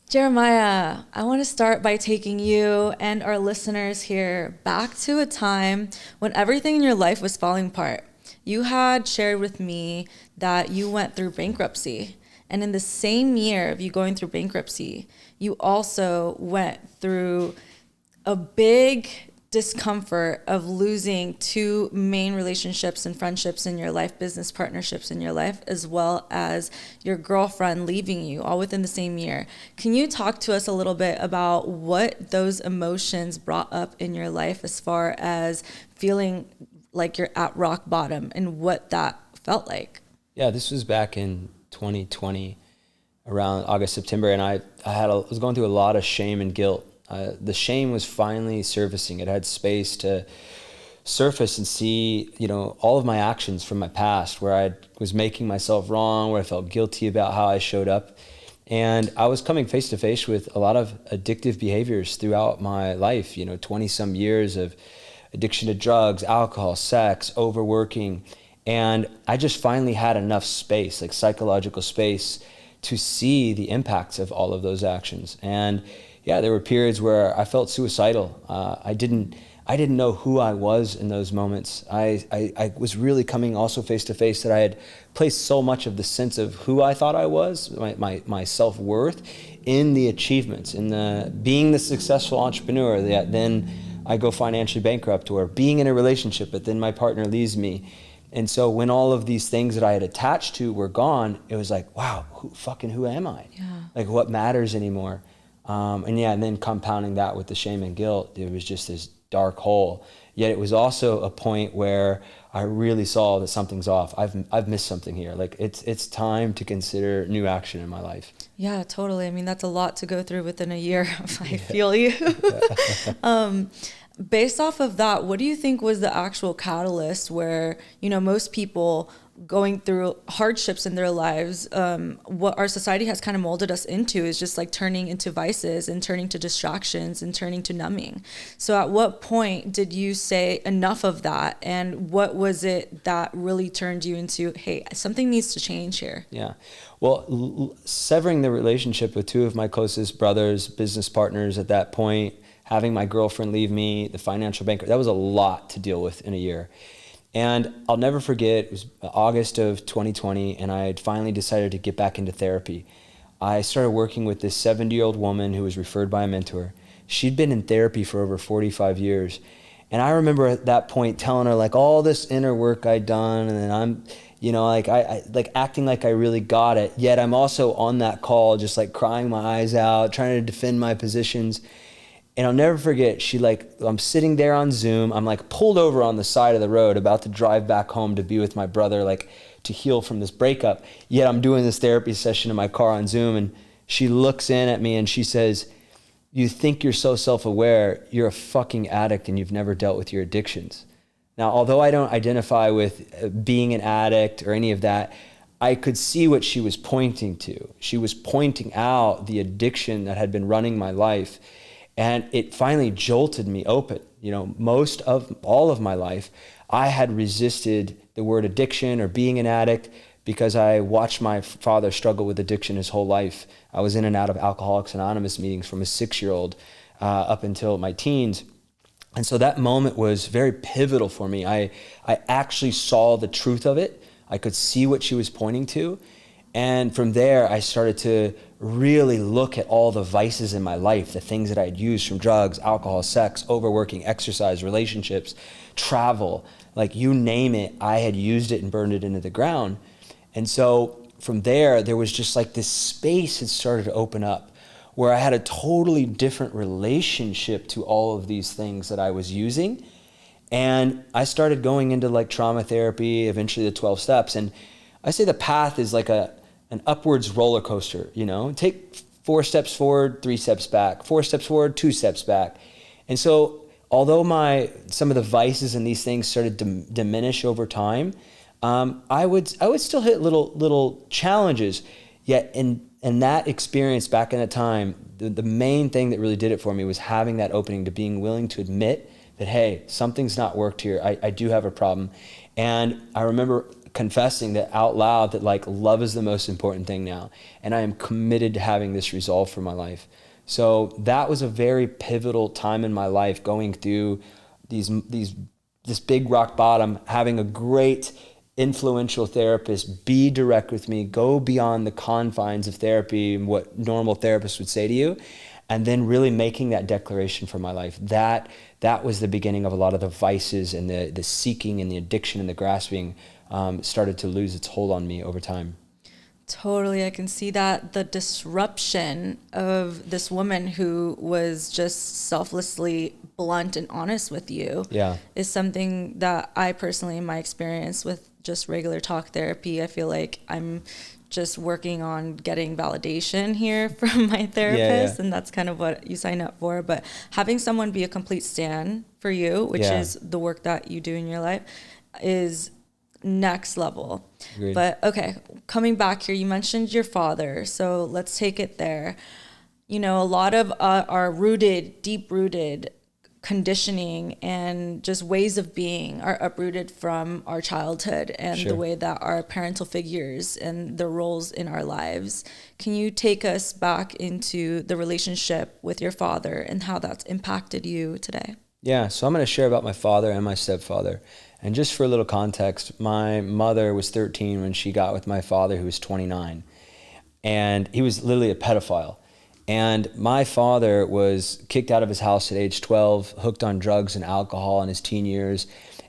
Jeremiah, I want to start by taking you and our listeners here back to a time when everything in your life was falling apart. You had shared with me that you went through bankruptcy. And in the same year of you going through bankruptcy, you also went through a big discomfort of losing two main relationships and friendships in your life, business partnerships in your life, as well as your girlfriend leaving you all within the same year. Can you talk to us a little bit about what those emotions brought up in your life as far as feeling like you're at rock bottom and what that felt like? Yeah, this was back in 2020, around August, September, and I was going through a lot of shame and guilt. The shame was finally surfacing. It had space to surface and see, all of my actions from my past, where I was making myself wrong, where I felt guilty about how I showed up. And I was coming face to face with a lot of addictive behaviors throughout my life, 20 some years of addiction to drugs, alcohol, sex, overworking. And I just finally had enough space, like psychological space, to see the impacts of all of those actions. And yeah, there were periods where I felt suicidal. I didn't know who I was in those moments. I was really coming also face to face that I had placed so much of the sense of who I thought I was, my self-worth, in the achievements, in the being the successful entrepreneur that then I go financially bankrupt, or being in a relationship but then my partner leaves me. And so when all of these things that I had attached to were gone, it was like, wow, who am I? Yeah. Like, what matters anymore? And then compounding that with the shame and guilt, it was just this dark hole. Yet it was also a point where I really saw that something's off. I've missed something here. Like, it's time to consider new action in my life. Yeah, totally. I mean, that's a lot to go through within a year. I feel you. Based off of that, what do you think was the actual catalyst where, most people going through hardships in their lives, what our society has kind of molded us into is just like turning into vices and turning to distractions and turning to numbing. So at what point did you say enough of that? And what was it that really turned you into, hey, something needs to change here? Yeah. Well, severing the relationship with two of my closest brothers, business partners at that point, having my girlfriend leave me, the financial banker, that was a lot to deal with in a year. And I'll never forget, it was August of 2020, and I had finally decided to get back into therapy. I started working with this 70-year-old woman who was referred by a mentor. She'd been in therapy for over 45 years. And I remember at that point telling her like all this inner work I'd done, and then I'm, I like acting like I really got it. Yet I'm also on that call, just like crying my eyes out, trying to defend my positions. And I'll never forget, I'm sitting there on Zoom, I'm like pulled over on the side of the road, about to drive back home to be with my brother, like to heal from this breakup. Yet I'm doing this therapy session in my car on Zoom, and she looks in at me and she says, "You think you're so self-aware, you're a fucking addict and you've never dealt with your addictions." Now, although I don't identify with being an addict or any of that, I could see what she was pointing to. She was pointing out the addiction that had been running my life. And it finally jolted me open. Most of all of my life, I had resisted the word addiction or being an addict because I watched my father struggle with addiction his whole life. I was in and out of Alcoholics Anonymous meetings from a 6-year-old up until my teens. And so that moment was very pivotal for me. I actually saw the truth of it. I could see what she was pointing to. And from there, I started to really look at all the vices in my life, the things that I had used, from drugs, alcohol, sex, overworking, exercise, relationships, travel, like you name it, I had used it and burned it into the ground. And so from there was just like this space that started to open up where I had a totally different relationship to all of these things that I was using. And I started going into like trauma therapy, eventually the 12 steps. And I say the path is like an upwards roller coaster, take 4 steps forward, 3 steps back, 4 steps forward, 2 steps back. And so although some of the vices and these things started to diminish over time, I would still hit little challenges. Yet in that experience back in the time, the main thing that really did it for me was having that opening to being willing to admit that, hey, something's not worked here. I do have a problem. And I remember confessing that out loud that like love is the most important thing now. And I am committed to having this resolve for my life. So that was a very pivotal time in my life, going through this big rock bottom, having a great influential therapist be direct with me, go beyond the confines of therapy and what normal therapists would say to you, and then really making that declaration for my life. That was the beginning of a lot of the vices and the seeking and the addiction and the grasping started to lose its hold on me over time. Totally. I can see that the disruption of this woman who was just selflessly blunt and honest with you is something that I personally, in my experience with just regular talk therapy, I feel like I'm just working on getting validation here from my therapist. And that's kind of what you sign up for. But having someone be a complete stan for you, which is the work that you do in your life, is next level. Agreed. But okay, coming back here, you mentioned your father, so let's take it there. You know, a lot of our deep rooted conditioning and just ways of being are uprooted from our childhood and the way that our parental figures and their roles in our lives. Can you take us back into the relationship with your father and how that's impacted you today? Yeah, so I'm going to share about my father and my stepfather. And just for a little context, my mother was 13 when she got with my father, who was 29. And he was literally a pedophile. And my father was kicked out of his house at age 12, hooked on drugs and alcohol in his teen years.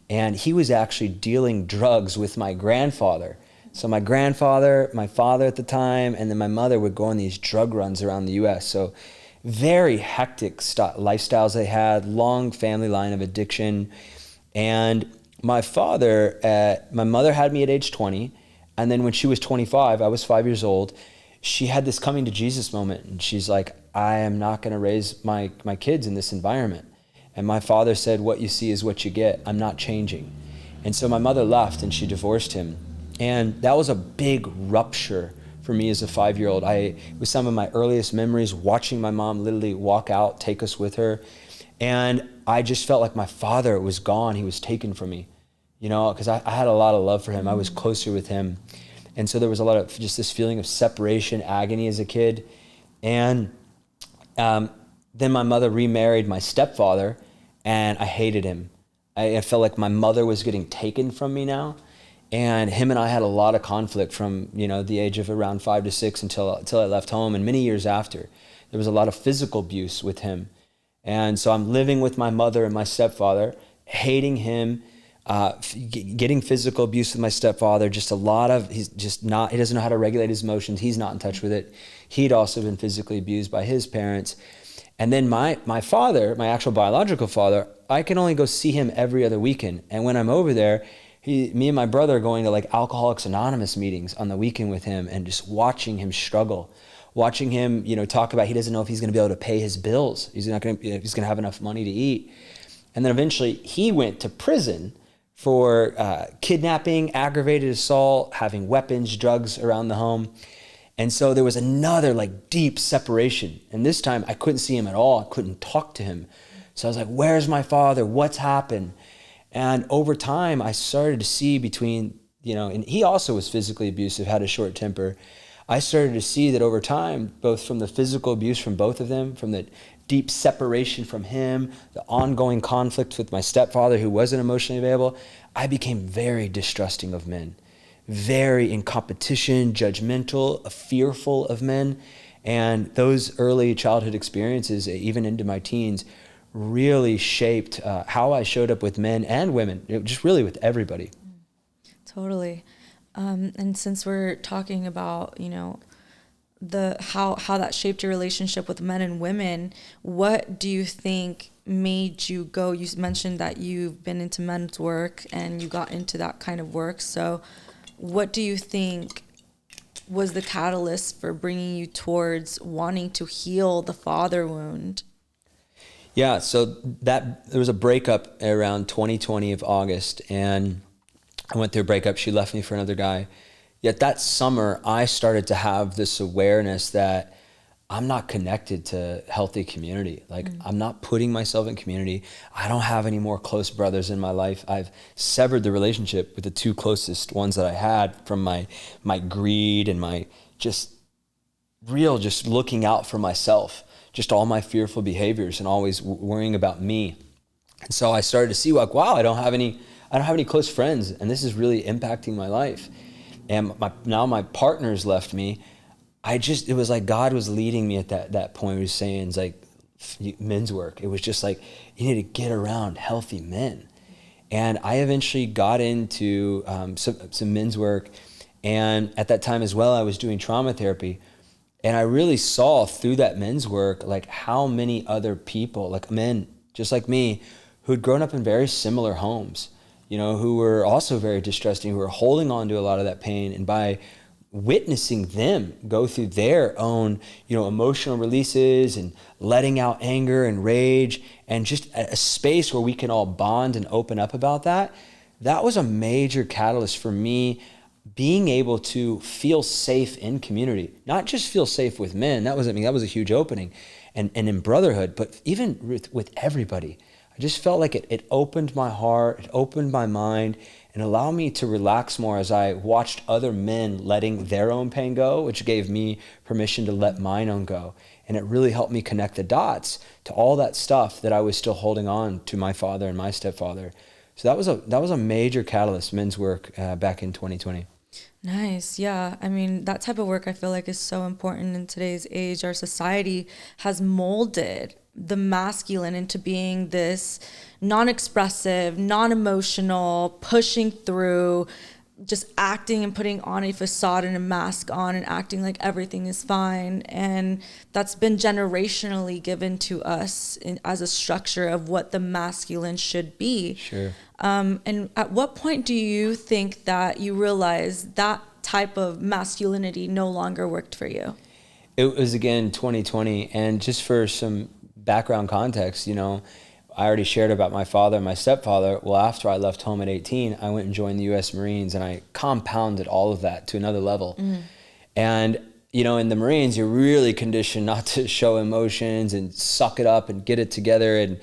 And he was actually dealing drugs with my grandfather. So my grandfather, my father at the time, and then my mother would go on these drug runs around the US. So very hectic lifestyles they had, long family line of addiction. And my mother had me at age 20. And then when she was 25, I was 5 years old, she had this coming to Jesus moment. And she's like, I am not going to raise my kids in this environment. And my father said, what you see is what you get. I'm not changing. And so my mother left and she divorced him. And that was a big rupture for me as a 5-year-old. It was some of my earliest memories, watching my mom literally walk out, take us with her. And I just felt like my father was gone. He was taken from me, because I had a lot of love for him. I was closer with him. And so there was a lot of just this feeling of separation, agony as a kid. And then my mother remarried my stepfather, and I hated him. I felt like my mother was getting taken from me now. And him and I had a lot of conflict from, the age of around 5 to 6 until I left home. And many years after, there was a lot of physical abuse with him. And so I'm living with my mother and my stepfather, hating him, getting physical abuse with my stepfather, he doesn't know how to regulate his emotions. He's not in touch with it. He'd also been physically abused by his parents. And then my father, my actual biological father, I can only go see him every other weekend. And when I'm over there, me and my brother are going to like Alcoholics Anonymous meetings on the weekend with him and just watching him struggle, watching him, talk about he doesn't know if he's going to be able to pay his bills. He's going to have enough money to eat. And then eventually he went to prison for kidnapping, aggravated assault, having weapons, drugs around the home. And so there was another deep separation. And this time I couldn't see him at all. I couldn't talk to him. So I was like, where's my father? What's happened? And over time I started to see between, and he also was physically abusive, had a short temper. I started to see that over time, both from the physical abuse from both of them, from the deep separation from him, the ongoing conflict with my stepfather who wasn't emotionally available, I became very distrusting of men, very in competition, judgmental, fearful of men. And those early childhood experiences, even into my teens, really shaped how I showed up with men and women, just really with everybody. Totally. And since we're talking about, how that shaped your relationship with men and women, what do you think made you go? You mentioned that you've been into men's work and you got into that kind of work. So what do you think was the catalyst for bringing you towards wanting to heal the father wound? Yeah, so there was a breakup around 2020 of August, and I went through a breakup. She left me for another guy. Yet that summer, I started to have this awareness that I'm not connected to healthy community. Like I'm not putting myself in community. I don't have any more close brothers in my life. I've severed the relationship with the two closest ones that I had from my greed and my just just looking out for myself, just all my fearful behaviors and always worrying about me. And so I started to see like, wow, I don't have any close friends, and this is really impacting my life. And now my partner's left me. It was like God was leading me at that point. He was saying, it's like men's work. It was just like, you need to get around healthy men. And I eventually got into some men's work. And at that time as well, I was doing trauma therapy. And I really saw through that men's work, like how many other people, like men just like me, who'd grown up in very similar homes, who were also very distrusting, who were holding on to a lot of that pain. And by witnessing them go through their own, emotional releases and letting out anger and rage and just a space where we can all bond and open up about that, that was a major catalyst for me being able to feel safe in community, not just feel safe with men. That was a huge opening and in brotherhood, but even with everybody. I just felt like it opened my heart, it opened my mind, and allowed me to relax more as I watched other men letting their own pain go, which gave me permission to let mine own go. And it really helped me connect the dots to all that stuff that I was still holding on to my father and my stepfather. So that was a major catalyst, men's work back in 2020. Nice. Yeah. I mean, that type of work I feel like is so important in today's age. Our society has molded the masculine into being this non-expressive, non-emotional, pushing through, just acting and putting on a facade and a mask on and acting like everything is fine. And that's been generationally given to us as a structure of what the masculine should be. Sure. And at what point do you think that you realized that type of masculinity no longer worked for you? It was, again, 2020. And just for some background context, I already shared about my father and my stepfather. Well, after I left home at 18, I went and joined the U.S. Marines, and I compounded all of that to another level. And, in the Marines, you're really conditioned not to show emotions and suck it up and get it together. And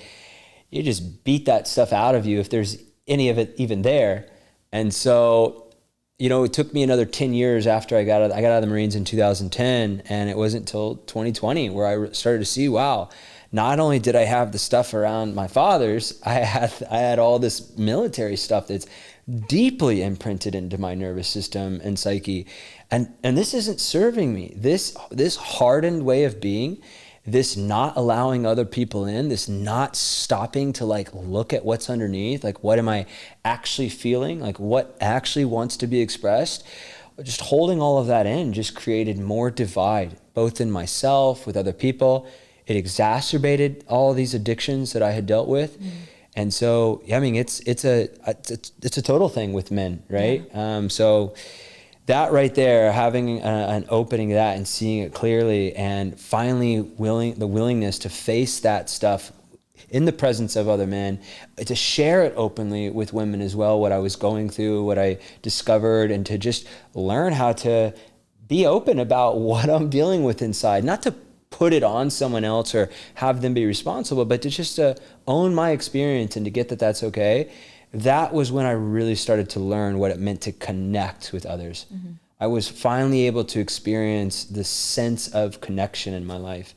you just beat that stuff out of you if there's any of it even there. And so, it took me another 10 years after I got out of the Marines in 2010. And it wasn't until 2020 where I started to see, wow, not only did I have the stuff around my father's, I had all this military stuff that's deeply imprinted into my nervous system and psyche. And this isn't serving me. This hardened way of being, this not allowing other people in, this not stopping to look at what's underneath, what am I actually feeling, what actually wants to be expressed. Just holding all of that in just created more divide, both in myself, with other people. It exacerbated all these addictions that I had dealt with. And so, it's a total thing with men, right? Yeah. So that right there, having an opening to that and seeing it clearly, and finally the willingness to face that stuff in the presence of other men, to share it openly with women as well, what I was going through, what I discovered, and to just learn how to be open about what I'm dealing with inside, not to put it on someone else or have them be responsible, but to just own my experience and to get that that's okay. That was when I really started to learn what it meant to connect with others. I was finally able to experience the sense of connection in my life.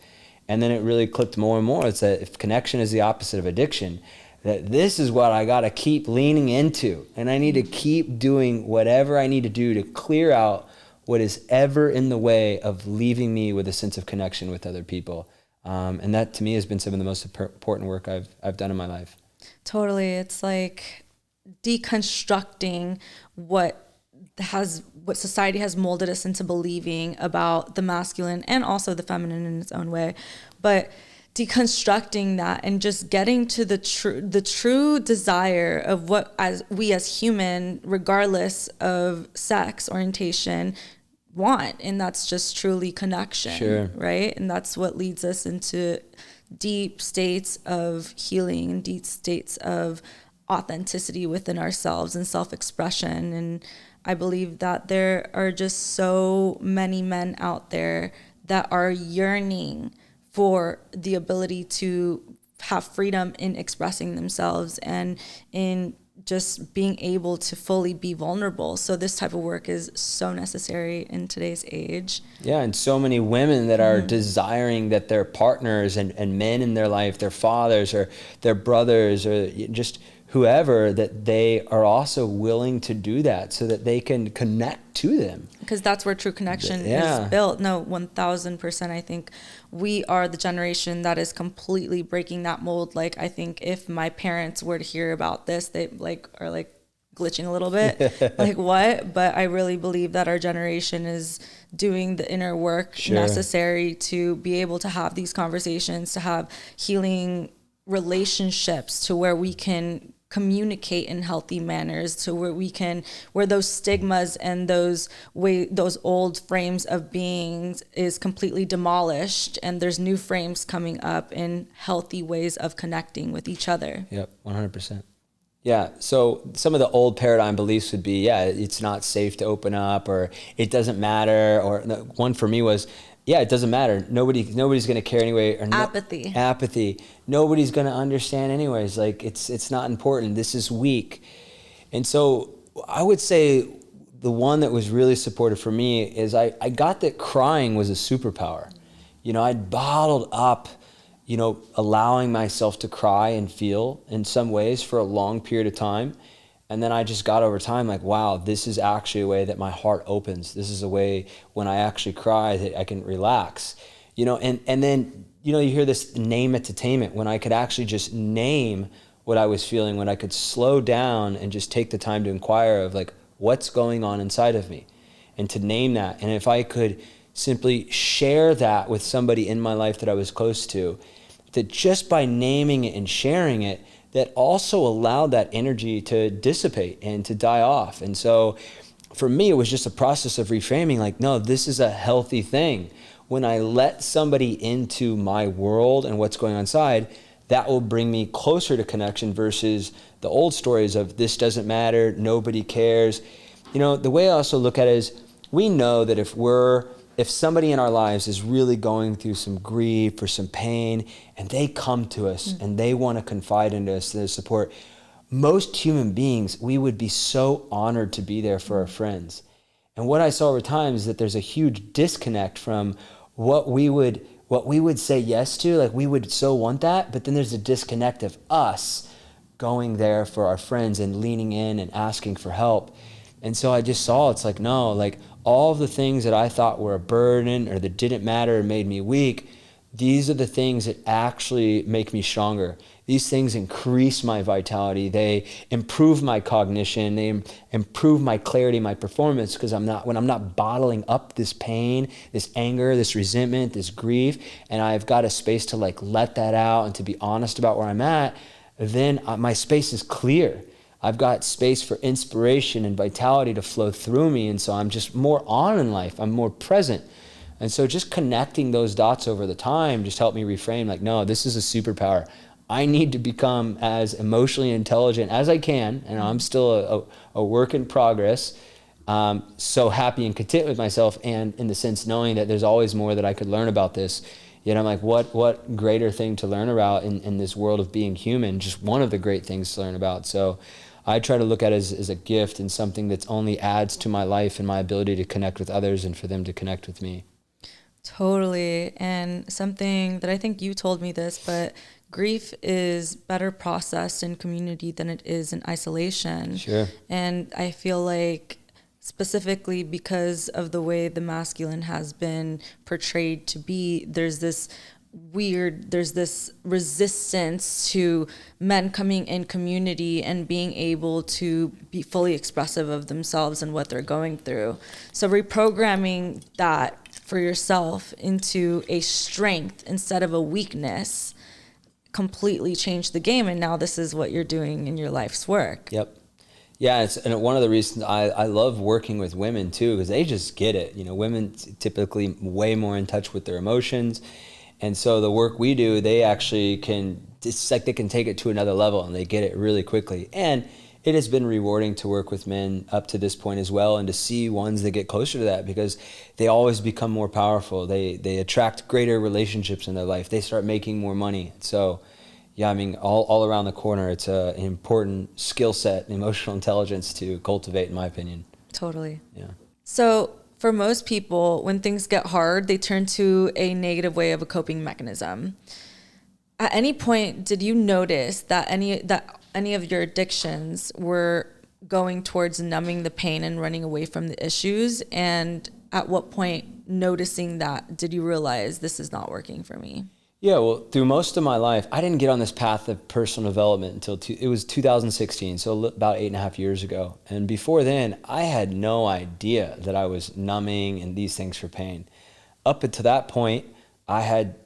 And then it really clicked more and more. It's that if connection is the opposite of addiction, that this is what I got to keep leaning into. And I need to keep doing whatever I need to do to clear out what is ever in the way of leaving me with a sense of connection with other people. And that to me has been some of the most important work I've done in my life. Totally. It's like deconstructing what society has molded us into believing about the masculine and also the feminine in its own way. But deconstructing that and just getting to the true desire of what as human, regardless of sex orientation, want, and that's just truly connection. Sure. Right? And that's what leads us into deep states of healing and deep states of authenticity within ourselves and self-expression. And I believe that there are just so many men out there that are yearning for the ability to have freedom in expressing themselves and in just being able to fully be vulnerable. So this type of work is so necessary in today's age. Yeah, and so many women that are desiring that their partners and men in their life, their fathers or their brothers or just whoever, that they are also willing to do that so that they can connect to them. Because that's where true connection Yeah. is built. No, 1000%. I think we are the generation that is completely breaking that mold. Like, I think if my parents were to hear about this, they are glitching a little bit. Like, what? But I really believe that our generation is doing the inner work necessary to be able to have these conversations, to have healing relationships, to where we can communicate in healthy manners, to where those stigmas and those old frames of beings is completely demolished, and there's new frames coming up in healthy ways of connecting with each other. Yep, 100%. Yeah, so some of the old paradigm beliefs would be, it's not safe to open up, or it doesn't matter, or one for me was, it doesn't matter. Nobody's going to care anyway. Or apathy. Nobody's going to understand anyways. Like, it's not important. This is weak. And so I would say the one that was really supportive for me is I got that crying was a superpower. I'd bottled up, allowing myself to cry and feel in some ways for a long period of time. And then I just got over time like, wow, this is actually a way that my heart opens. This is a way when I actually cry that I can relax, and then, you hear this name entertainment, when I could actually just name what I was feeling, when I could slow down and just take the time to inquire of like, what's going on inside of me, and to name that. And if I could simply share that with somebody in my life that I was close to, that just by naming it and sharing it, that also allowed that energy to dissipate and to die off. And so for me, it was just a process of reframing, like, no, this is a healthy thing. When I let somebody into my world and what's going on inside, that will bring me closer to connection versus the old stories of this doesn't matter, nobody cares. The way I also look at it is, we know that if somebody in our lives is really going through some grief or some pain, and they come to us and they want to confide into us, their support, most human beings, we would be so honored to be there for our friends. And what I saw over time is that there's a huge disconnect from what we would say yes to, like we would so want that, but then there's a disconnect of us going there for our friends and leaning in and asking for help. And so I just saw, it's like, no, like all the things that I thought were a burden or that didn't matter or made me weak, these are the things that actually make me stronger. These things increase my vitality. They improve my cognition. They improve my clarity, my performance, because when I'm not bottling up this pain, this anger, this resentment, this grief, and I've got a space to like let that out and to be honest about where I'm at, then my space is clear. I've got space for inspiration and vitality to flow through me, and so I'm just more on in life. I'm more present. And so just connecting those dots over the time just helped me reframe, like, no, this is a superpower. I need to become as emotionally intelligent as I can, and I'm still a work in progress. So happy and content with myself, and in the sense knowing that there's always more that I could learn about this. Yet I'm like, what greater thing to learn about in this world of being human, just one of the great things to learn about. So I try to look at it as a gift and something that only adds to my life and my ability to connect with others and for them to connect with me. Totally. And something that I think you told me this, but grief is better processed in community than it is in isolation. Sure. And I feel like specifically because of the way the masculine has been portrayed to be, there's this resistance to men coming in community and being able to be fully expressive of themselves and what they're going through. So reprogramming that for yourself into a strength instead of a weakness completely changed the game. And now this is what you're doing in your life's work. Yep. Yeah, and one of the reasons I love working with women too, because they just get it. Women typically way more in touch with their emotions. And so the work we do, they actually it's like they can take it to another level and they get it really quickly. And it has been rewarding to work with men up to this point as well, and to see ones that get closer to that, because they always become more powerful. They attract greater relationships in their life. They start making more money. So yeah, I mean, all around the corner, it's an important skill set, emotional intelligence to cultivate, in my opinion. Totally. Yeah. So for most people, when things get hard, they turn to a negative way of a coping mechanism. At any point, did you notice that any of your addictions were going towards numbing the pain and running away from the issues? And at what point, noticing that, did you realize this is not working for me? Yeah, well, through most of my life, I didn't get on this path of personal development until it was 2016, so about 8.5 years ago. And before then, I had no idea that I was numbing and these things for pain. Up until that point, I had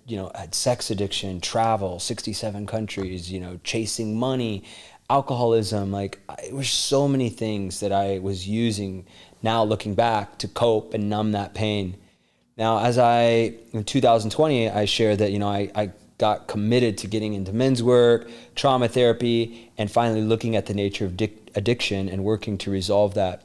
sex addiction, travel, 67 countries, chasing money, alcoholism. It was so many things that I was using now looking back to cope and numb that pain. Now, in 2020, I shared that, I got committed to getting into men's work, trauma therapy, and finally looking at the nature of addiction and working to resolve that.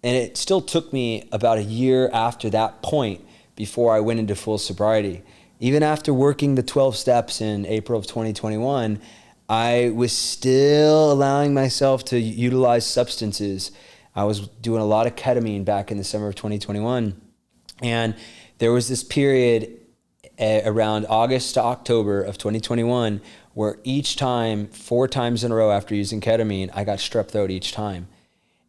And it still took me about a year after that point before I went into full sobriety. Even after working the 12 steps in April of 2021, I was still allowing myself to utilize substances. I was doing a lot of ketamine back in the summer of 2021. And there was this period around August to October of 2021 where each time, 4 times in a row after using ketamine, I got strep throat each time.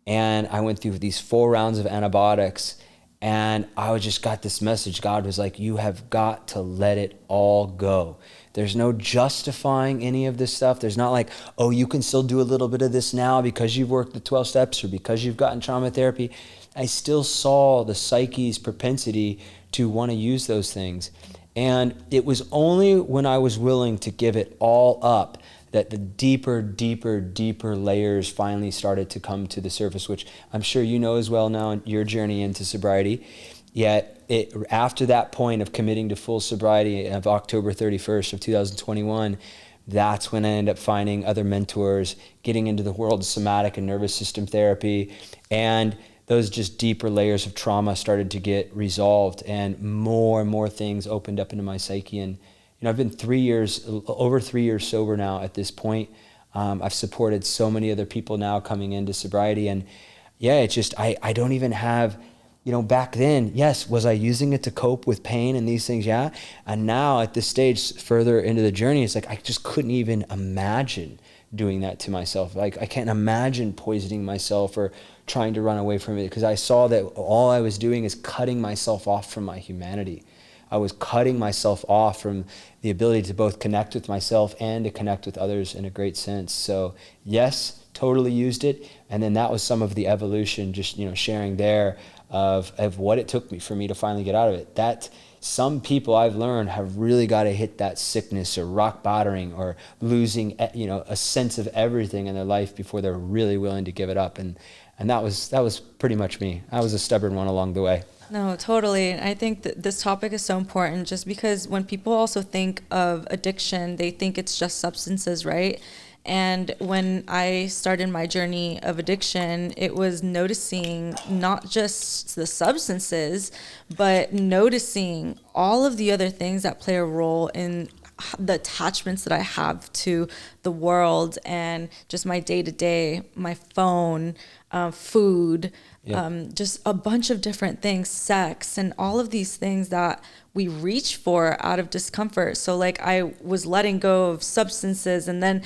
And I went through these 4 rounds of antibiotics, and I just got this message. God was like, you have got to let it all go. There's no justifying any of this stuff. There's not like, oh, you can still do a little bit of this now because you've worked the 12 steps or because you've gotten trauma therapy. I still saw the psyche's propensity to want to use those things. And it was only when I was willing to give it all up that the deeper layers finally started to come to the surface, which I'm sure you know as well now in your journey into sobriety. Yet after that point of committing to full sobriety of October 31st of 2021, that's when I ended up finding other mentors, getting into the world of somatic and nervous system therapy, and those just deeper layers of trauma started to get resolved, and more things opened up into my psyche. And I've been over 3 years sober now at this point. I've supported so many other people now coming into sobriety, and yeah, it's just I don't even have, back then, yes, was I using it to cope with pain and these things? Yeah. And now at this stage, further into the journey, it's like I just couldn't even imagine doing that to myself. Like I can't imagine poisoning myself or trying to run away from it, because I saw that all I was doing is cutting myself off from my humanity. I was cutting myself off from the ability to both connect with myself and to connect with others in a great sense. So yes, totally used it. And then that was some of the evolution, just, sharing there of what it took for me to finally get out of it. That some people I've learned have really got to hit that sickness or rock bottoming or losing, a sense of everything in their life before they're really willing to give it up. And that was pretty much me. I was a stubborn one along the way. No, totally. I think that this topic is so important just because when people also think of addiction, they think it's just substances, right? And when I started my journey of addiction, it was noticing not just the substances, but noticing all of the other things that play a role in the attachments that I have to the world and just my day-to-day, my phone, food, just a bunch of different things, sex, and all of these things that we reach for out of discomfort. So like I was letting go of substances, and then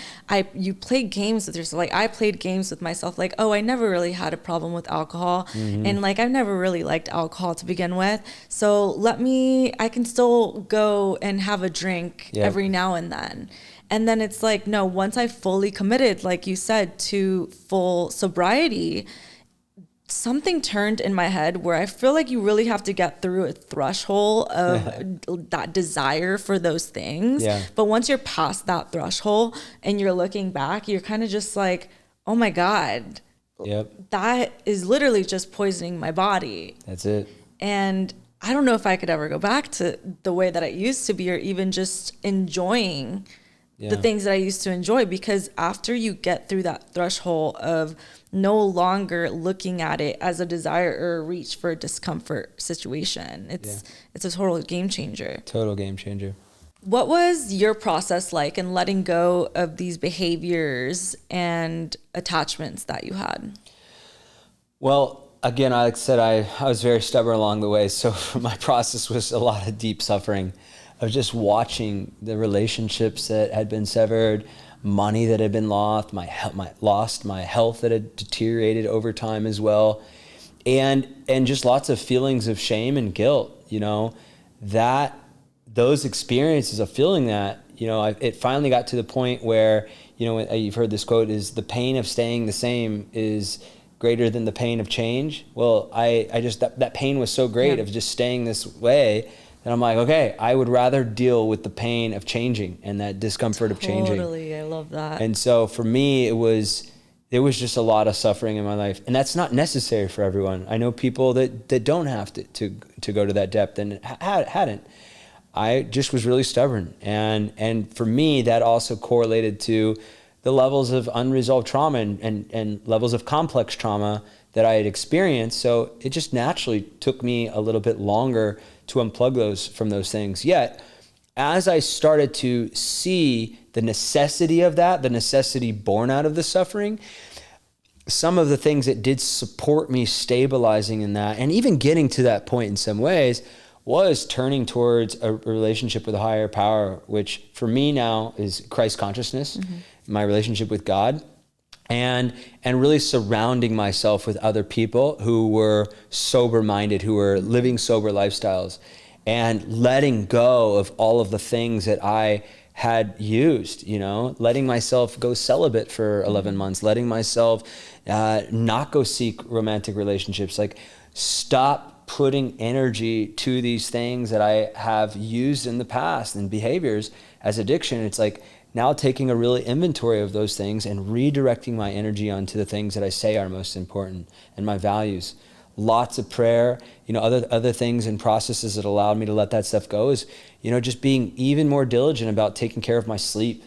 you play games with yourself. Like I played games with myself, like, oh, I never really had a problem with alcohol. Mm-hmm. And like I've never really liked alcohol to begin with. So I can still go and have a drink every now and then. And then it's like, no, once I fully committed, like you said, to full sobriety, something turned in my head where I feel like you really have to get through a threshold of that desire for those things. Yeah. But once you're past that threshold and you're looking back, you're kind of just like, oh my God, that is literally just poisoning my body. That's it. And I don't know if I could ever go back to the way that it used to be, or even just enjoying the things that I used to enjoy, because after you get through that threshold of no longer looking at it as a desire or a reach for a discomfort situation, it's a total game changer. Total game changer. What was your process like in letting go of these behaviors and attachments that you had? Well, again, like I said, I was very stubborn along the way. So my process was a lot of deep suffering of just watching the relationships that had been severed, money that had been lost, my health that had deteriorated over time as well. And just lots of feelings of shame and guilt, that those experiences of feeling that, it finally got to the point where, you've heard this quote, is the pain of staying the same is greater than the pain of change. Well, I just, that pain was so great of just staying this way that I'm like, okay, I would rather deal with the pain of changing and that discomfort of changing. Totally, I love that. And so for me, there was just a lot of suffering in my life, and that's not necessary for everyone. I know people that don't have to go to that depth and hadn't. I just was really stubborn, and for me, that also correlated to the levels of unresolved trauma and levels of complex trauma that I had experienced. So it just naturally took me a little bit longer to unplug those from those things. Yet, as I started to see the necessity of that, the necessity born out of the suffering, some of the things that did support me stabilizing in that, and even getting to that point in some ways, was turning towards a relationship with a higher power, which for me now is Christ consciousness, my relationship with God, and really surrounding myself with other people who were sober-minded, who were living sober lifestyles, and letting go of all of the things that I had used, letting myself go celibate for 11 months, letting myself not go seek romantic relationships, like stop putting energy to these things that I have used in the past and behaviors as addiction. It's like now taking a really inventory of those things and redirecting my energy onto the things that I say are most important and my values. Lots of prayer, other things and processes that allowed me to let that stuff go is, just being even more diligent about taking care of my sleep,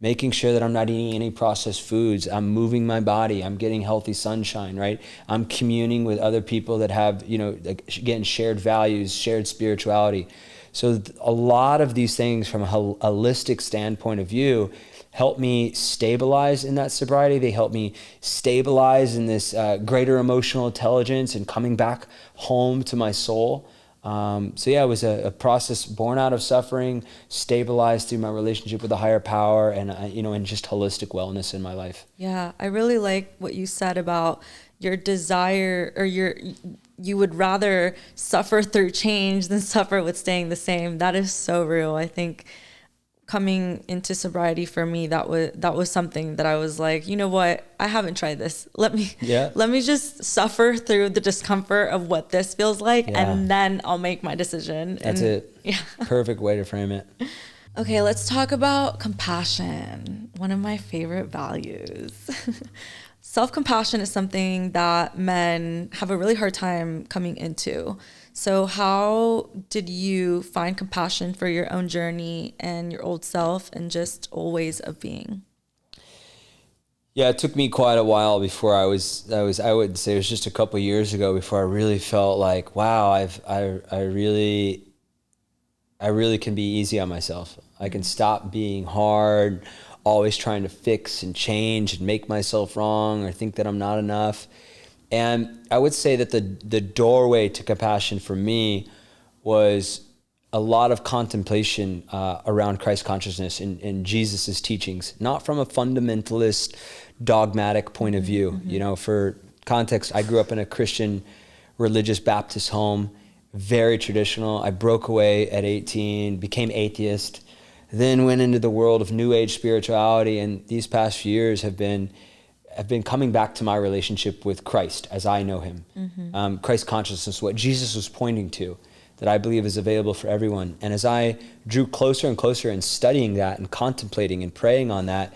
making sure that I'm not eating any processed foods. I'm moving my body. I'm getting healthy sunshine, right? I'm communing with other people that have, again, shared values, shared spirituality. So a lot of these things from a holistic standpoint of view help me stabilize in that sobriety. They help me stabilize in this greater emotional intelligence and coming back home to my soul. It was a process born out of suffering, stabilized through my relationship with a higher power, and just holistic wellness in my life. Yeah, I really like what you said about your desire, or you would rather suffer through change than suffer with staying the same. That is so real. I think coming into sobriety for me, that was something that I was like, you know what? I haven't tried this. Let me just suffer through the discomfort of what this feels like, and then I'll make my decision. That's it. Yeah. Perfect way to frame it. Okay, let's talk about compassion. One of my favorite values. Self-compassion is something that men have a really hard time coming into. So how did you find compassion for your own journey and your old self and just old ways of being? Yeah, it took me quite a while before I would say it was just a couple of years ago before I really felt like, wow, I really can be easy on myself. I can stop being hard, always trying to fix and change and make myself wrong or think that I'm not enough. And I would say that the doorway to compassion for me was a lot of contemplation around Christ consciousness and Jesus's teachings, not from a fundamentalist, dogmatic point of view. For context, I grew up in a Christian religious Baptist home, very traditional. I broke away at 18, became atheist, then went into the world of New Age spirituality, and these past few years have been coming back to my relationship with Christ as I know him. Christ consciousness, what Jesus was pointing to, that I believe is available for everyone. And as I drew closer and closer in studying that and contemplating and praying on that,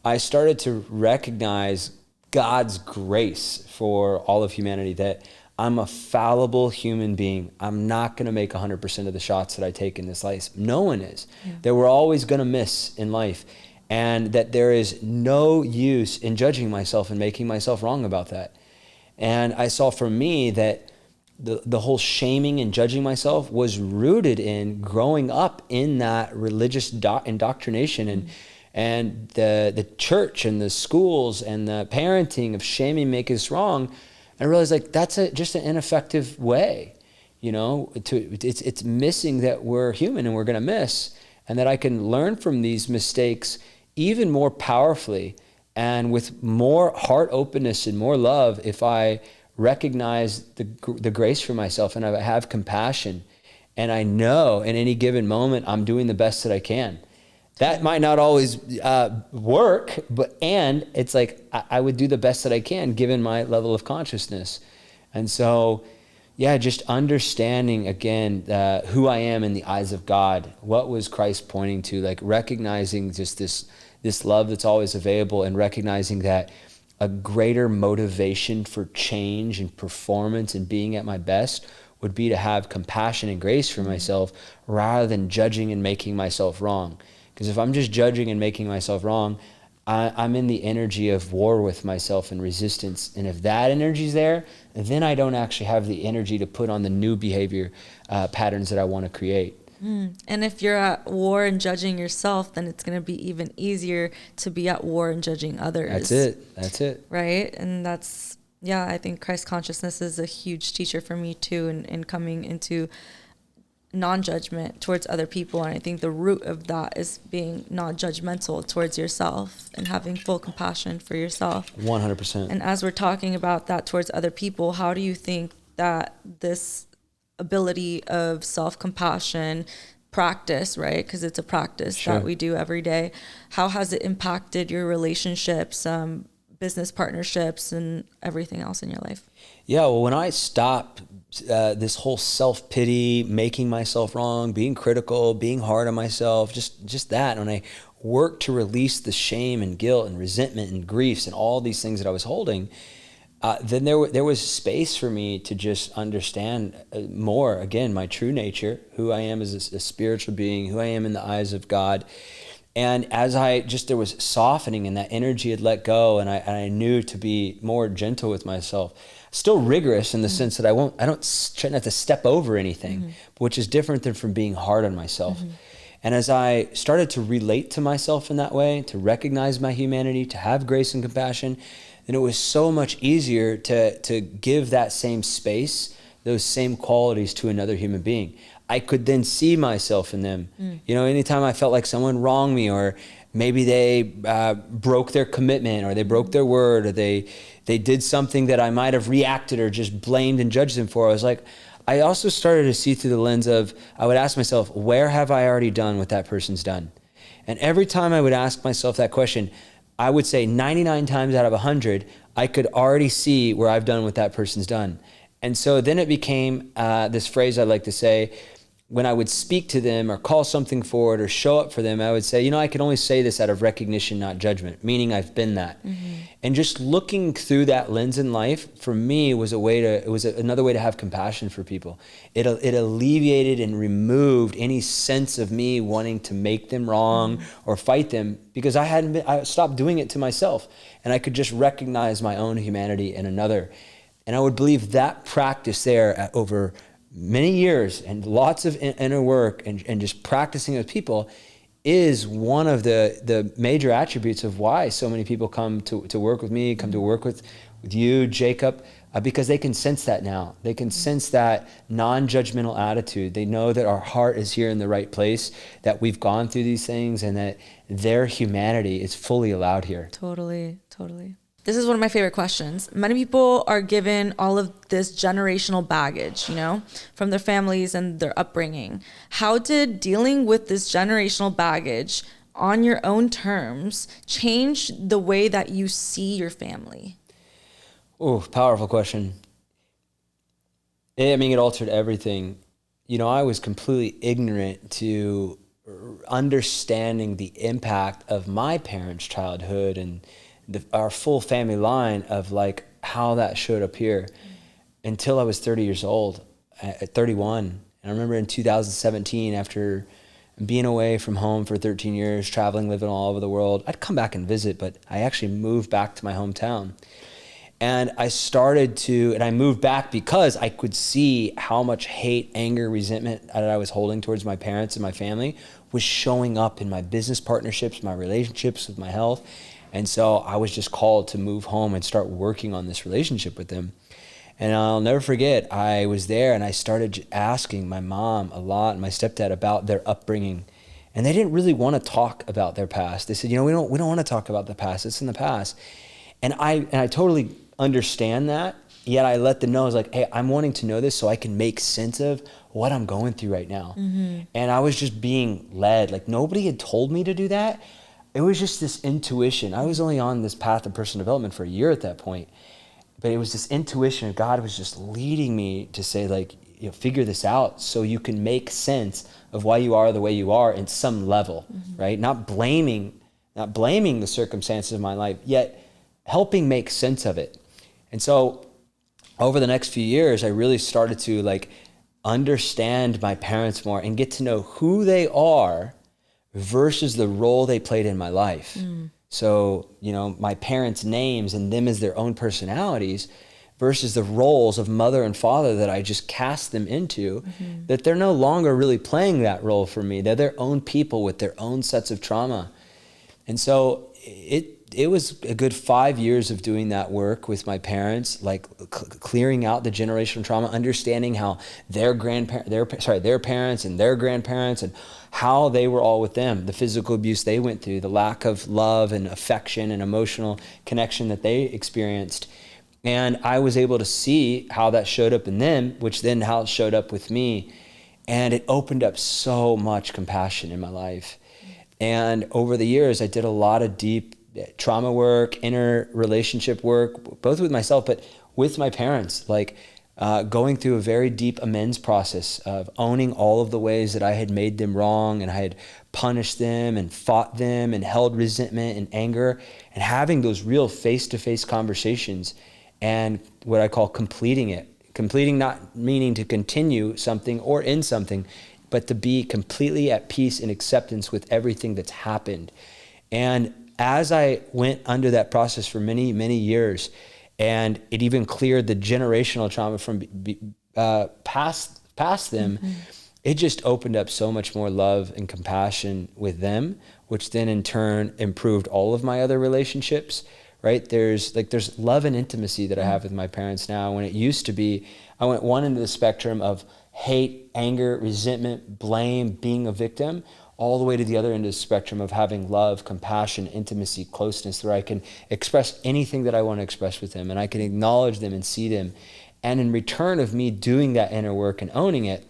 I started to recognize God's grace for all of humanity, that I'm a fallible human being. I'm not going to make 100% of the shots that I take in this life. No one is. Yeah. That we're always going to miss in life. And that there is no use in judging myself and making myself wrong about that. And I saw for me that the whole shaming and judging myself was rooted in growing up in that religious indoctrination and the church and the schools and the parenting of shaming, making us wrong. I realized like that's just an ineffective way, you know, it's missing that we're human and we're going to miss, and that I can learn from these mistakes even more powerfully and with more heart openness and more love if I recognize the grace for myself and I have compassion, and I know in any given moment I'm doing the best that I can. That might not always work, and it's like I would do the best that I can given my level of consciousness. And so, yeah, just understanding again who I am in the eyes of God. What was Christ pointing to? Like recognizing just this love that's always available, and recognizing that a greater motivation for change and performance and being at my best would be to have compassion and grace for myself rather than judging and making myself wrong. Because if I'm just judging and making myself wrong, I'm in the energy of war with myself and resistance. And if that energy's there, then I don't actually have the energy to put on the new behavior patterns that I want to create. And if you're at war and judging yourself, then it's going to be even easier to be at war and judging others. That's it. Right? And I think Christ consciousness is a huge teacher for me too, in coming into non-judgment towards other people. And I think the root of that is being non-judgmental towards yourself and having full compassion for yourself. 100%. And as we're talking about that towards other people, how do you think that this ability of self-compassion practice, right? Because it's a practice that we do every day. How has it impacted your relationships, business partnerships, and everything else in your life? Yeah, well, when I stopped this whole self-pity, making myself wrong, being critical, being hard on myself, just that, when I worked to release the shame and guilt and resentment and griefs and all these things that I was holding, then there was space for me to just understand more, again, my true nature, who I am as a spiritual being, who I am in the eyes of God. And as there was softening and that energy had let go, and I knew to be more gentle with myself, still rigorous in the sense that I don't try not to step over anything, which is different than from being hard on myself. And as I started to relate to myself in that way, to recognize my humanity, to have grace and compassion, then it was so much easier to give that same space, those same qualities to another human being. I could then see myself in them. You know, anytime I felt like someone wronged me, or maybe they broke their commitment, or they broke their word, or they did something that I might have reacted or just blamed and judged them for, I also started to see through the lens of, I would ask myself, where have I already done what that person's done? And every time I would ask myself that question, I would say 99 times out of 100, I could already see where I've done what that person's done. And so then it became this phrase I like to say, when I would speak to them or call something forward or show up for them, I would say, I can only say this out of recognition, not judgment, meaning I've been that. And just looking through that lens in life, for me, was another way to have compassion for people. It alleviated and removed any sense of me wanting to make them wrong or fight them, because I stopped doing it to myself, and I could just recognize my own humanity in another. And I would believe that practice there over many years and lots of inner work and just practicing with people is one of the major attributes of why so many people come to work with me, come to work with you, Jacob, because they can sense that now. They can sense that non-judgmental attitude. They know that our heart is here in the right place, that we've gone through these things, and that their humanity is fully allowed here. Totally. This is one of my favorite questions. Many people are given all of this generational baggage, from their families and their upbringing. How did dealing with this generational baggage on your own terms change the way that you see your family? Oh, powerful question. It altered everything. I was completely ignorant to understanding the impact of my parents' childhood and our full family line of how that showed up here. until I was 30 years old, at 31. And I remember in 2017, after being away from home for 13 years, traveling, living all over the world, I'd come back and visit, but I actually moved back to my hometown. And I moved back because I could see how much hate, anger, resentment that I was holding towards my parents and my family was showing up in my business partnerships, my relationships with my health. And so I was just called to move home and start working on this relationship with them. And I'll never forget, I was there and I started asking my mom a lot and my stepdad about their upbringing. And they didn't really want to talk about their past. They said, we don't want to talk about the past. It's in the past. And I totally understand that. Yet I let them know, I was like, hey, I'm wanting to know this so I can make sense of what I'm going through right now. Mm-hmm. And I was just being led. Like, nobody had told me to do that. It was just this intuition. I was only on this path of personal development for a year at that point. But it was this intuition. God was just leading me to say, like, figure this out so you can make sense of why you are the way you are in some level, mm-hmm. right? Not blaming the circumstances of my life, yet helping make sense of it. And so over the next few years, I really started to understand my parents more and get to know who they are versus the role they played in my life. Mm. So, my parents' names and them as their own personalities versus the roles of mother and father that I just cast them into, mm-hmm. that they're no longer really playing that role for me. They're their own people with their own sets of trauma. And so it was a good 5 years of doing that work with my parents, clearing out the generational trauma, understanding how their parents and their grandparents and how they were all with them, the physical abuse they went through, the lack of love and affection and emotional connection that they experienced. And I was able to see how that showed up in them, which then how it showed up with me. And it opened up so much compassion in my life. And over the years, I did a lot of deep trauma work, inner relationship work, both with myself, but with my parents, going through a very deep amends process of owning all of the ways that I had made them wrong and I had punished them and fought them and held resentment and anger, and having those real face-to-face conversations and what I call completing it. Completing, not meaning to continue something or in something, but to be completely at peace and acceptance with everything that's happened. And as I went under that process for many, many years, and it even cleared the generational trauma from past them, mm-hmm. it just opened up so much more love and compassion with them, which then in turn improved all of my other relationships, right? There's love and intimacy that I have with my parents now, when it used to be, I went one into the spectrum of hate, anger, resentment, blame, being a victim, all the way to the other end of the spectrum of having love, compassion, intimacy, closeness, where I can express anything that I want to express with them, and I can acknowledge them and see them. And in return of me doing that inner work and owning it,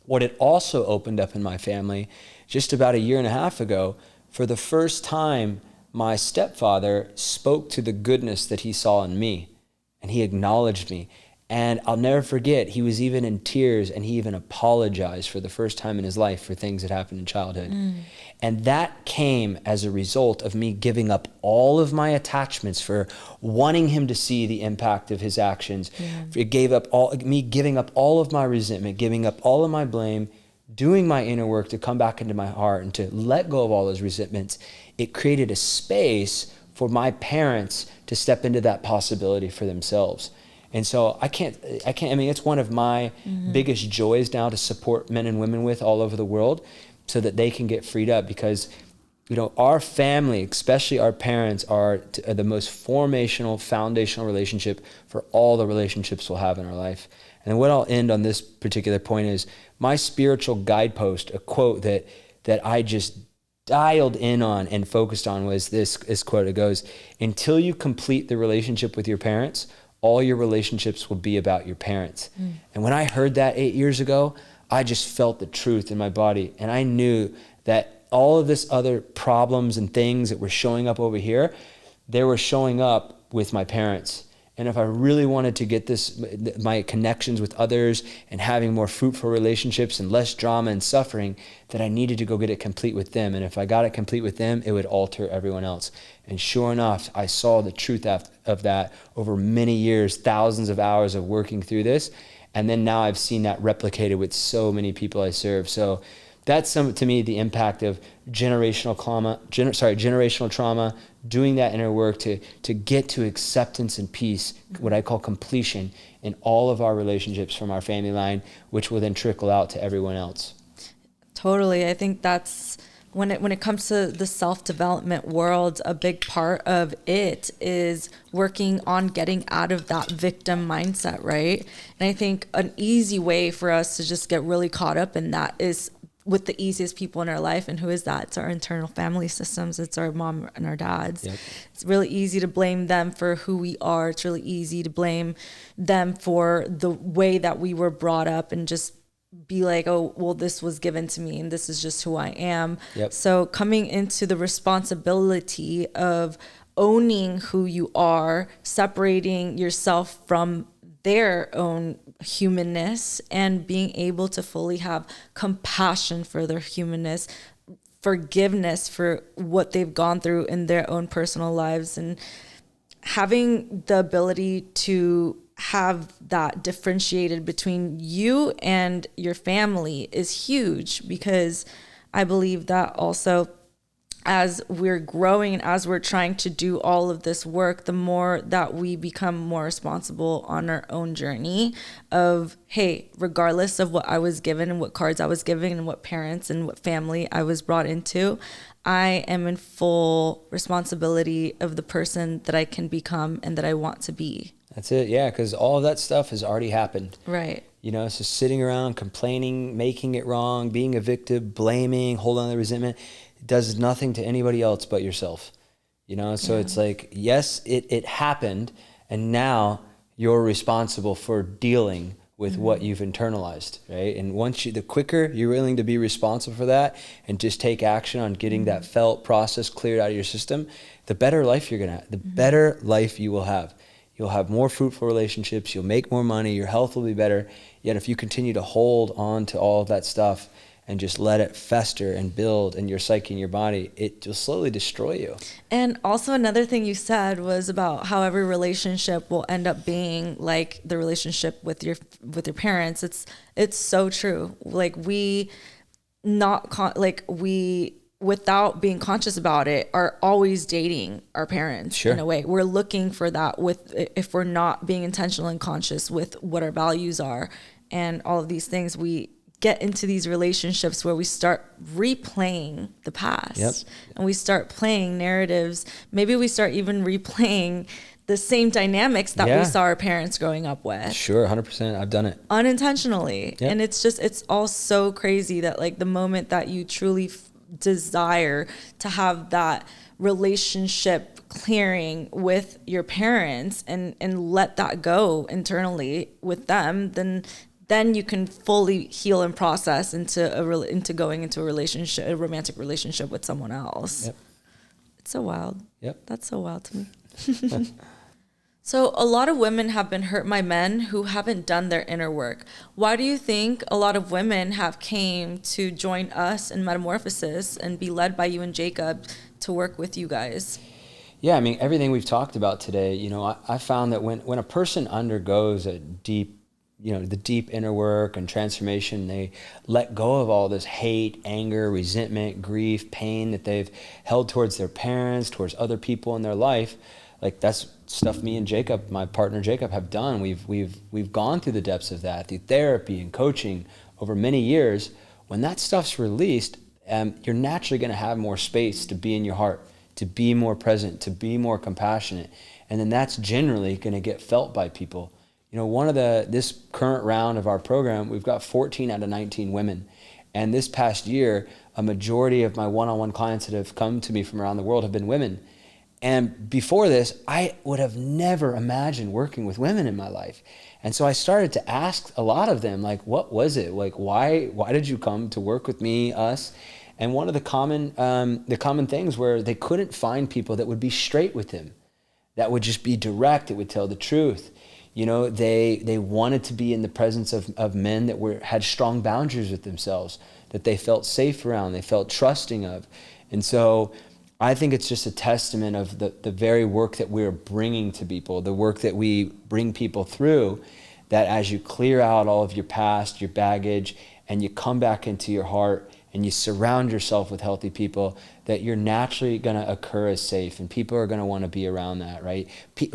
what it also opened up in my family, just about a year and a half ago, for the first time, my stepfather spoke to the goodness that he saw in me, and he acknowledged me. And I'll never forget, he was even in tears, and he even apologized for the first time in his life for things that happened in childhood. Mm. And that came as a result of me giving up all of my attachments for wanting him to see the impact of his actions. Yeah. It gave up me giving up all of my resentment, giving up all of my blame, doing my inner work to come back into my heart and to let go of all those resentments. It created a space for my parents to step into that possibility for themselves. And so I mean, it's one of my mm-hmm. biggest joys now to support men and women with all over the world so that they can get freed up, because, our family, especially our parents, are the most foundational relationship for all the relationships we'll have in our life. And what I'll end on this particular point is my spiritual guidepost, a quote that I just dialed in on and focused on was this quote. It goes, "Until you complete the relationship with your parents, all your relationships will be about your parents." Mm. And when I heard that 8 years ago, I just felt the truth in my body. And I knew that all of this other problems and things that were showing up over here, they were showing up with my parents. And if I really wanted to get my connections with others and having more fruitful relationships and less drama and suffering, that I needed to go get it complete with them. And if I got it complete with them, it would alter everyone else. And sure enough, I saw the truth of that over many years, thousands of hours of working through this. And then now I've seen that replicated with so many people I serve. So that's to me, the impact of generational trauma, doing that inner work to get to acceptance and peace, what I call completion in all of our relationships from our family line, which will then trickle out to everyone else. Totally. I think that's when it comes to the self-development world, a big part of it is working on getting out of that victim mindset, right? And I think an easy way for us to just get really caught up in that is with the easiest people in our life. And who is that? It's our internal family systems. It's our mom and our dads. Yep. It's really easy to blame them for who we are. It's really easy to blame them for the way that we were brought up and just be like, oh, well, this was given to me and this is just who I am. Yep. So coming into the responsibility of owning who you are, separating yourself from their own humanness and being able to fully have compassion for their humanness, forgiveness for what they've gone through in their own personal lives, and having the ability to have that differentiated between you and your family is huge, because I believe that also as we're growing and as we're trying to do all of this work, the more that we become more responsible on our own journey of, hey, regardless of what I was given and what cards I was given and what parents and what family I was brought into, I am in full responsibility of the person that I can become and that I want to be. That's it. Yeah. Because all of that stuff has already happened. Right. You know, so sitting around complaining, making it wrong, being a victim, blaming, holding on to resentment, it does nothing to anybody else but yourself. You know, so it's like, yes, it happened, and now you're responsible for dealing with what you've internalized, right? And the quicker you're willing to be responsible for that and just take action on getting that felt process cleared out of your system, the better life you're gonna have, the better life you will have. You'll have more fruitful relationships, you'll make more money, your health will be better. Yet if you continue to hold on to all of that stuff and just let it fester and build in your psyche and your body, it will slowly destroy you. And also another thing you said was about how every relationship will end up being like the relationship with your parents. It's so true. Like without being conscious about it, are always dating our parents. Sure. In a way. We're looking for that if we're not being intentional and conscious with what our values are and all of these things. We get into these relationships where we start replaying the past. Yep. And we start playing narratives. Maybe we start even replaying the same dynamics that we saw our parents growing up with. Sure, 100%. I've done it. Unintentionally. Yep. And it's all so crazy that like the moment that you truly desire to have that relationship clearing with your parents and let that go internally with them, then you can fully heal and process into going into a romantic relationship with someone else. Yep. It's so wild. Yep. That's so wild to me. So a lot of women have been hurt by men who haven't done their inner work. Why do you think a lot of women have came to join us in Metamorphosis and be led by you and Jacob to work with you guys? Yeah, I mean, everything we've talked about today, you know, I found that when a person undergoes the deep inner work and transformation, they let go of all this hate, anger, resentment, grief, pain that they've held towards their parents, towards other people in their life. Like that's stuff me and Jacob, my partner Jacob, have done. We've gone through the depths of that through therapy and coaching over many years. When that stuff's released, you're naturally going to have more space to be in your heart, to be more present, to be more compassionate, and then that's generally going to get felt by people. You know, this current round of our program, we've got 14 out of 19 women, and this past year, a majority of my one-on-one clients that have come to me from around the world have been women. And before this, I would have never imagined working with women in my life. And so I started to ask a lot of them, like, what was it? Like, why did you come to work with me, us? And one of the common things where they couldn't find people that would be straight with them. that would just be direct. It would tell the truth. You know, they wanted to be in the presence of men that had strong boundaries with themselves, that they felt safe around, they felt trusting of. And so I think it's just a testament of the very work that we're bringing to people, the work that we bring people through, that as you clear out all of your past, your baggage, and you come back into your heart and you surround yourself with healthy people, that you're naturally going to occur as safe, and people are going to want to be around that, right?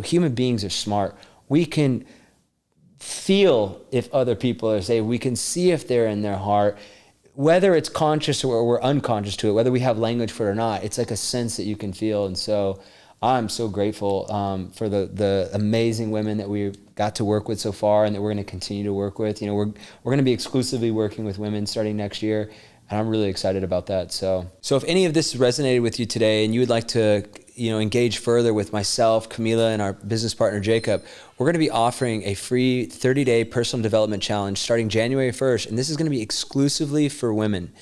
Human beings are smart. We can feel if other people are safe. We can see if they're in their heart, whether it's conscious or we're unconscious to it, whether we have language for it or not. It's like a sense that you can feel. And so I'm so grateful for the amazing women that we got to work with so far, and that we're going to continue to work with. You know, we're going to be exclusively working with women starting next year, and I'm really excited about that. So if any of this resonated with you today, and you would like to, you know, engage further with myself, Camila, and our business partner Jacob, we're going to be offering a free 30-day personal development challenge starting January 1st, and this is going to be exclusively for women.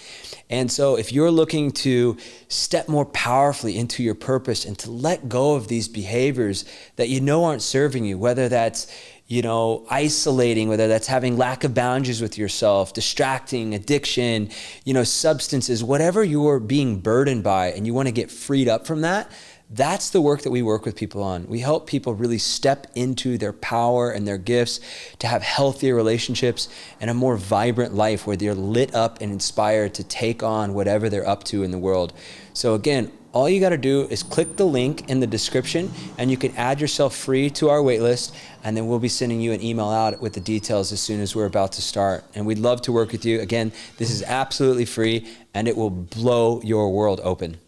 And so if you're looking to step more powerfully into your purpose and to let go of these behaviors that you know aren't serving you, whether that's, you know, isolating, whether that's having lack of boundaries with yourself, distracting, addiction, you know, substances, whatever you're being burdened by and you want to get freed up from that, that's the work that we work with people on. We help people really step into their power and their gifts to have healthier relationships and a more vibrant life where they're lit up and inspired to take on whatever they're up to in the world. So again, all you got to do is click the link in the description, and you can add yourself free to our waitlist, and then we'll be sending you an email out with the details as soon as we're about to start. And we'd love to work with you. Again, this is absolutely free, and it will blow your world open.